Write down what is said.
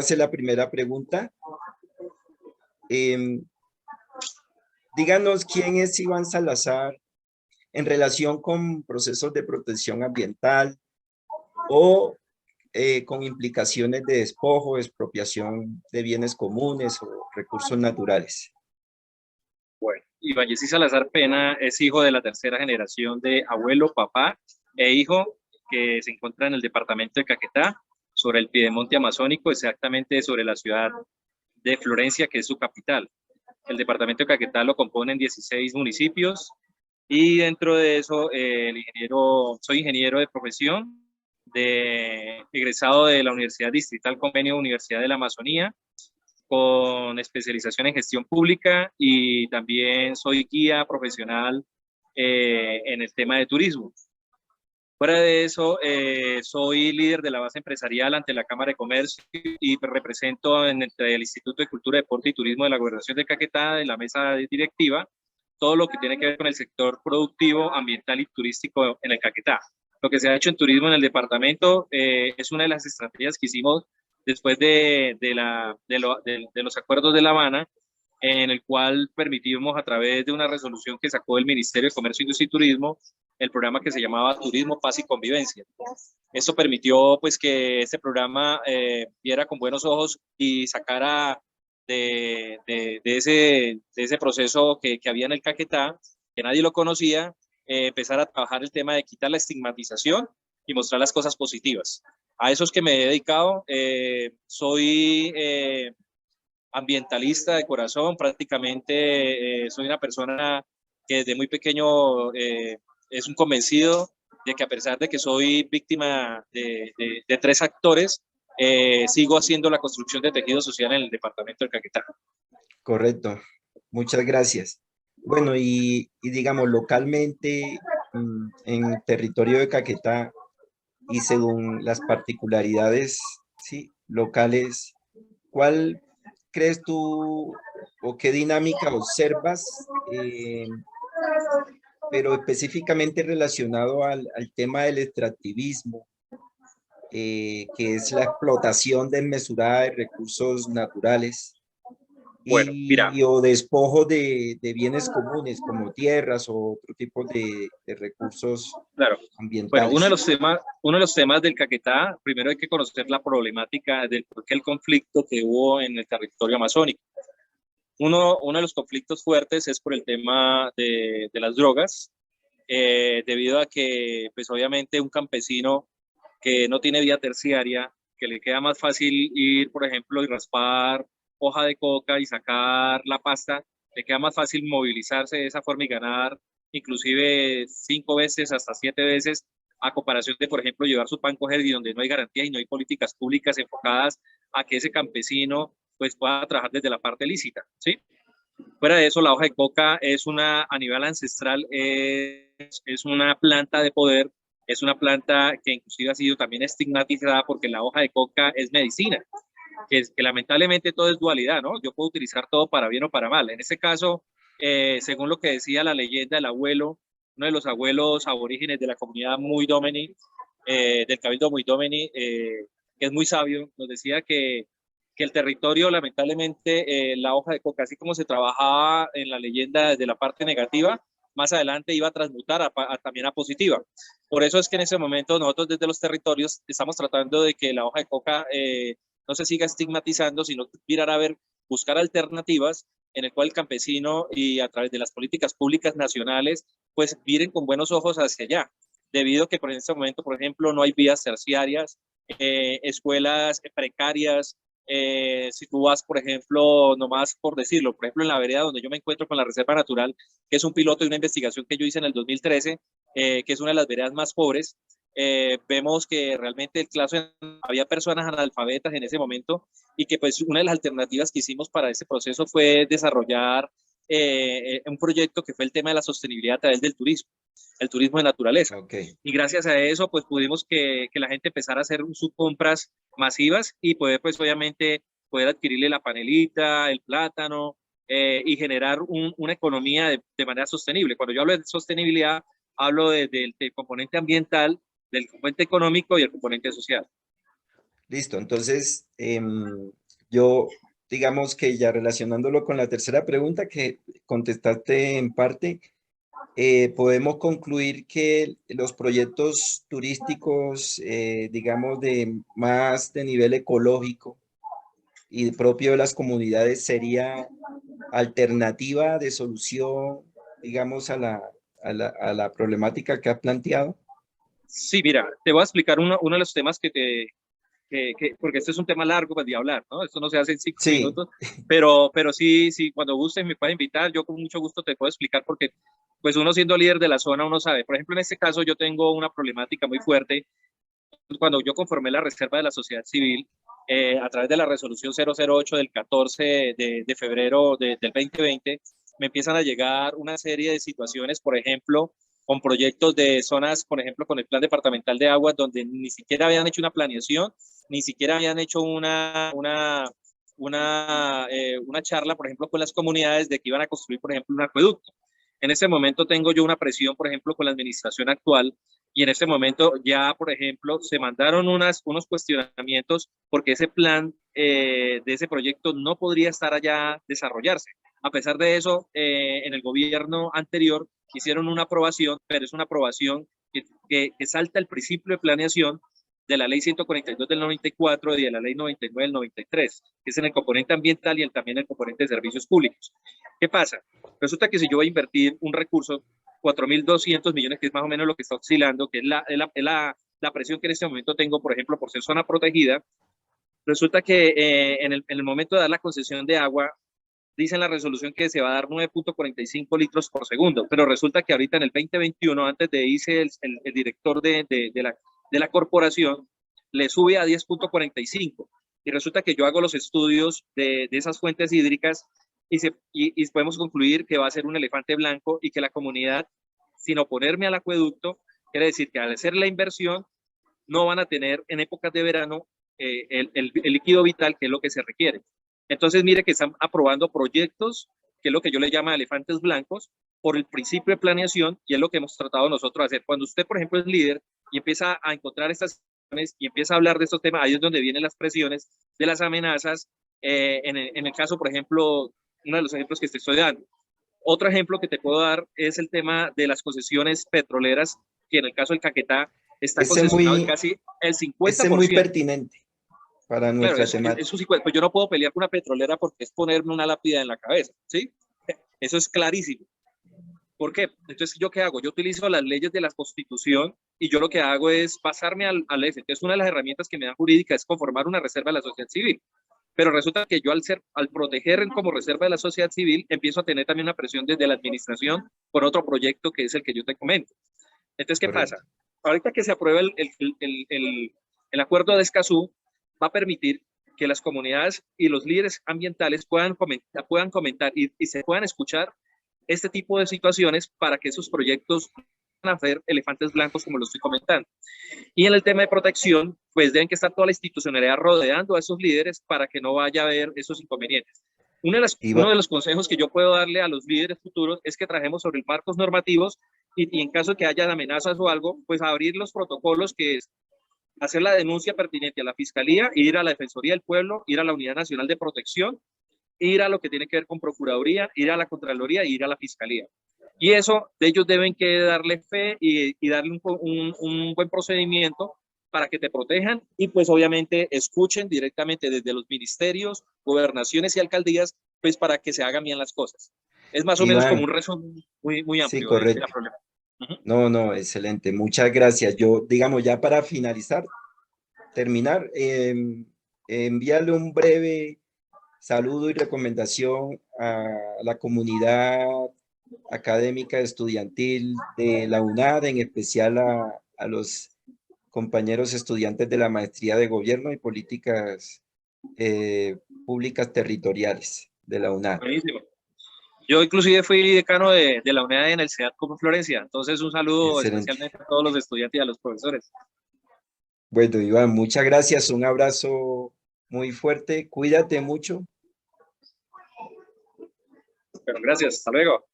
hacer la primera pregunta. Díganos quién es Iván Salazar en relación con procesos de protección ambiental o con implicaciones de despojo, expropiación de bienes comunes o recursos naturales. Bueno, Iván Jessy Salazar Pena es hijo de la tercera generación de abuelo, papá e hijo que se encuentra en el departamento de Caquetá, sobre el piedemonte amazónico, exactamente sobre la ciudad de Florencia, que es su capital. El departamento de Caquetá lo componen 16 municipios y dentro de eso soy ingeniero de profesión, egresado de la Universidad Distrital Convenio Universidad de la Amazonía, con especialización en gestión pública, y también soy guía profesional en el tema de turismo. Fuera de eso, soy líder de la base empresarial ante la Cámara de Comercio y represento entre el Instituto de Cultura, Deporte y Turismo de la Gobernación de Caquetá, en la mesa directiva, todo lo que tiene que ver con el sector productivo, ambiental y turístico en el Caquetá. Lo que se ha hecho en turismo en el departamento es una de las estrategias que hicimos después de los acuerdos de La Habana, en el cual permitimos, a través de una resolución que sacó el Ministerio de Comercio, Industria y Turismo, el programa que se llamaba Turismo, Paz y Convivencia. Esto permitió pues que este programa viera con buenos ojos y sacara de ese proceso que había en el Caquetá, que nadie lo conocía, empezar a trabajar el tema de quitar la estigmatización y mostrar las cosas positivas. A eso es que me he dedicado. Soy ambientalista de corazón, prácticamente soy una persona que desde muy pequeño es un convencido de que, a pesar de que soy víctima de tres actores, sigo haciendo la construcción de tejido social en el departamento del Caquetá. Correcto, muchas gracias. Bueno, y digamos localmente en territorio de Caquetá y según las particularidades, sí, locales, ¿cuál crees tú o qué dinámica observas, pero específicamente relacionado al tema del extractivismo, que es la explotación desmesurada de recursos naturales Bueno, mira, o despojo de bienes comunes como tierras o otro tipo de recursos claro. Bueno, ambientales? uno de los temas del Caquetá, primero hay que conocer la problemática del por qué el conflicto que hubo en el territorio amazónico. Uno de los conflictos fuertes es por el tema de las drogas, debido a que, pues obviamente, un campesino que no tiene vía terciaria, que le queda más fácil ir, por ejemplo, y raspar hoja de coca y sacar la pasta, le queda más fácil movilizarse de esa forma y ganar inclusive 5 veces hasta 7 veces, a comparación de, por ejemplo, llevar su pan coger, y donde no hay garantías y no hay políticas públicas enfocadas a que ese campesino pues pueda trabajar desde la parte lícita, ¿sí? Fuera de eso, la hoja de coca es a nivel ancestral, es una planta de poder, es una planta que inclusive ha sido también estigmatizada, porque la hoja de coca es medicina, que lamentablemente todo es dualidad, ¿no? Yo puedo utilizar todo para bien o para mal. En este caso, según lo que decía la leyenda, el abuelo, uno de los abuelos aborígenes de la comunidad Muy-Domini, del Cabildo Muy-Domini, que es muy sabio, nos decía que el territorio, lamentablemente, la hoja de coca, así como se trabajaba en la leyenda desde la parte negativa, más adelante iba a transmutar también a positiva. Por eso es que en ese momento nosotros desde los territorios estamos tratando de que la hoja de coca no se siga estigmatizando, sino mirar a ver, buscar alternativas en el cual el campesino, y a través de las políticas públicas nacionales, pues miren con buenos ojos hacia allá, debido a que por este momento, por ejemplo, no hay vías terciarias, escuelas precarias. Si tú vas, por ejemplo, nomás por decirlo, por ejemplo, en la vereda donde yo me encuentro con la Reserva Natural, que es un piloto de una investigación que yo hice en el 2013, que es una de las veredas más pobres, vemos que realmente el clase, había personas analfabetas en ese momento, y que pues una de las alternativas que hicimos para ese proceso fue desarrollar un proyecto que fue el tema de la sostenibilidad a través del turismo, el turismo de naturaleza. Okay. Y gracias a eso pues pudimos que la gente empezara a hacer sus compras masivas y poder pues obviamente poder adquirirle la panelita, el plátano, y generar una economía de manera sostenible. Cuando yo hablo de sostenibilidad, hablo del componente ambiental, del componente económico y el componente social. Listo, entonces yo digamos que ya relacionándolo con la tercera pregunta que contestaste en parte, podemos concluir que los proyectos turísticos, digamos, de más de nivel ecológico y propio de las comunidades sería alternativa de solución, digamos, a la problemática que has planteado. Sí, mira, te voy a explicar uno de los temas porque este es un tema largo pues, de hablar, ¿no? Esto no se hace en 5 Sí, minutos, pero sí, cuando gustes me puedes invitar, yo con mucho gusto te puedo explicar porque pues uno siendo líder de la zona, uno sabe. Por ejemplo, en este caso yo tengo una problemática muy fuerte. Cuando yo conformé la Reserva de la Sociedad Civil, a través de la resolución 008 del 14 de febrero del 2020, me empiezan a llegar una serie de situaciones, por ejemplo, con proyectos de zonas, por ejemplo, con el Plan Departamental de Aguas, donde ni siquiera habían hecho una planeación, ni siquiera habían hecho una charla, por ejemplo, con las comunidades de que iban a construir, por ejemplo, un acueducto. En ese momento tengo yo una presión, por ejemplo, con la administración actual, y en este momento ya, por ejemplo, se mandaron unos cuestionamientos porque ese plan de ese proyecto no podría estar allá desarrollarse. A pesar de eso, en el gobierno anterior hicieron una aprobación, pero es una aprobación que salta el principio de planeación de la ley 142 del 94 y de la ley 99 del 93, que es en el componente ambiental y también el componente de servicios públicos. ¿Qué pasa? Resulta que si yo voy a invertir un recurso, 4.200 millones, que es más o menos lo que está oscilando, que es la presión que en este momento tengo, por ejemplo, por ser zona protegida, resulta que en el momento de dar la concesión de agua, dice en la resolución que se va a dar 9.45 litros por segundo, pero resulta que ahorita en el 2021, antes de irse el director de la corporación, le sube a 10.45 y resulta que yo hago los estudios de esas fuentes hídricas y podemos concluir que va a ser un elefante blanco y que la comunidad, sin oponerme al acueducto, quiere decir que al hacer la inversión no van a tener en épocas de verano el líquido vital, que es lo que se requiere. Entonces, mire que están aprobando proyectos, que es lo que yo le llamo elefantes blancos, por el principio de planeación, y es lo que hemos tratado nosotros de hacer. Cuando usted, por ejemplo, es líder y empieza a encontrar estas y empieza a hablar de estos temas, ahí es donde vienen las presiones de las amenazas. En el caso, por ejemplo, uno de los ejemplos que te estoy dando. Otro ejemplo que te puedo dar es el tema de las concesiones petroleras, que en el caso del Caquetá está ese concesionado en muy, casi el ese muy 50%. pertinente para Claro, nuestra temática. eso sí, pues yo no puedo pelear con una petrolera porque es ponerme una lápida en la cabeza, ¿sí? Eso es clarísimo. ¿Por qué? Entonces, ¿yo qué hago? Yo utilizo las leyes de la Constitución y yo lo que hago es pasarme al EFE, que es una de las herramientas que me dan jurídica, es conformar una reserva de la sociedad civil. Pero resulta que yo al proteger como reserva de la sociedad civil, empiezo a tener también una presión desde la administración por otro proyecto que es el que yo te comento. Entonces, ¿qué pasa? Correcto. Ahorita que se aprueba el acuerdo de Escazú, va a permitir que las comunidades y los líderes ambientales puedan comentar y se puedan escuchar este tipo de situaciones para que esos proyectos van a ser elefantes blancos, como lo estoy comentando. Y en el tema de protección, pues deben que estar toda la institucionalidad rodeando a esos líderes para que no vaya a haber esos inconvenientes. Uno de los consejos que yo puedo darle a los líderes futuros es que trabajemos sobre marcos normativos y en caso de que haya amenazas o algo, pues abrir los protocolos, que es hacer la denuncia pertinente a la Fiscalía, ir a la Defensoría del Pueblo, ir a la Unidad Nacional de Protección, ir a lo que tiene que ver con Procuraduría, ir a la Contraloría y ir a la Fiscalía. Y eso, ellos deben que darle fe y darle un buen procedimiento para que te protejan y pues obviamente escuchen directamente desde los ministerios, gobernaciones y alcaldías, pues para que se hagan bien las cosas. Es más o menos como Iván, un resumen muy sí, amplio de la correcto. problema. Uh-huh. No, no, excelente. Muchas gracias. Yo, digamos, ya para finalizar, terminar, envíale un breve saludo y recomendación a la comunidad académica estudiantil de la UNAD, en especial a los compañeros estudiantes de la Maestría de Gobierno y Políticas Públicas Territoriales de la UNAD. Buenísimo. Yo inclusive fui decano de la unidad en el CEAT como Florencia, entonces un saludo Excelente. especialmente a todos los estudiantes y a los profesores. Bueno, Iván, muchas gracias. Un abrazo muy fuerte. Cuídate mucho. Pero gracias, hasta luego.